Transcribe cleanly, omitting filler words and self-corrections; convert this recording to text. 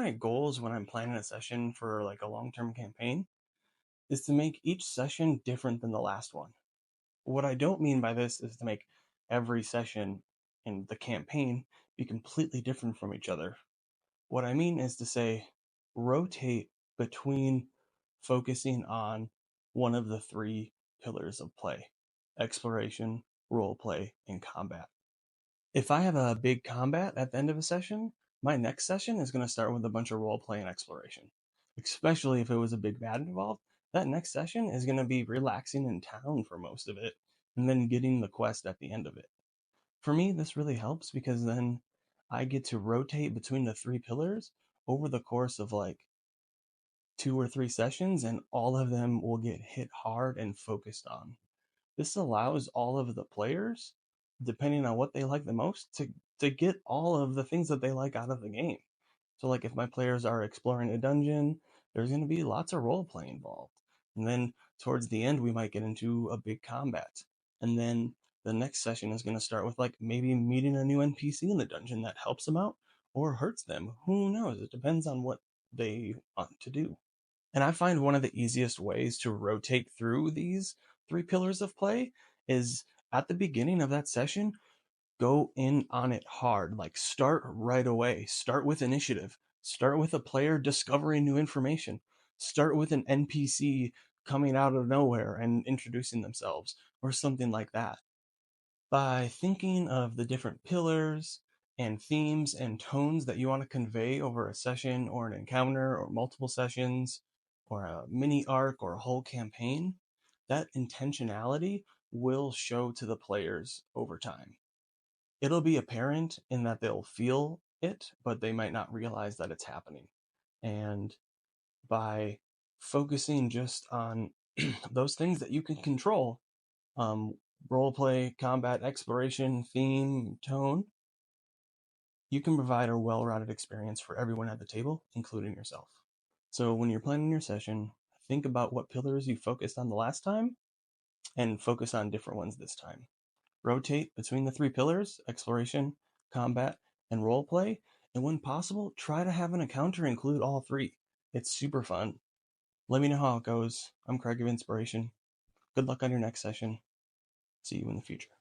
my goals when I'm planning a session for like a long-term campaign is to make each session different than the last one. What I don't mean by this is to make every session in the campaign be completely different from each other. What I mean is to say, rotate between focusing on one of the three pillars of play: exploration, role play, and combat. If I have a big combat at the end of a session, my next session is going to start with a bunch of role play and exploration. Especially if it was a big bad involved, that next session is going to be relaxing in town for most of it, and then getting the quest at the end of it. For me, this really helps because then I get to rotate between the three pillars over the course of like 2 or 3 sessions, and all of them will get hit hard and focused on. This allows all of the players, depending on what they like the most, to get all of the things that they like out of the game. So like if my players are exploring a dungeon, there's going to be lots of role play involved. And then towards the end we might get into a big combat. And then the next session is going to start with like maybe meeting a new NPC in the dungeon that helps them out or hurts them. Who knows? It depends on what they want to do. And I find one of the easiest ways to rotate through these three pillars of play is at the beginning of that session, go in on it hard. Like start right away. Start with initiative. Start with a player discovering new information. Start with an NPC coming out of nowhere and introducing themselves or something like that. By thinking of the different pillars and themes and tones that you want to convey over a session or an encounter or multiple sessions or a mini arc or a whole campaign, that intentionality will show to the players over time. It'll be apparent in that they'll feel it, but they might not realize that it's happening. And by focusing just on those things that you can control, um, role play, combat, exploration, theme, tone, you can provide a well rounded experience for everyone at the table, including yourself. So when you're planning your session, think about what pillars you focused on the last time and focus on different ones this time. Rotate between the three pillars: exploration, combat, and role play. And when possible, try to have an encounter include all three. It's super fun. Let me know how it goes. I'm Craig of Inspiration. Good luck on your next session. See you in the future.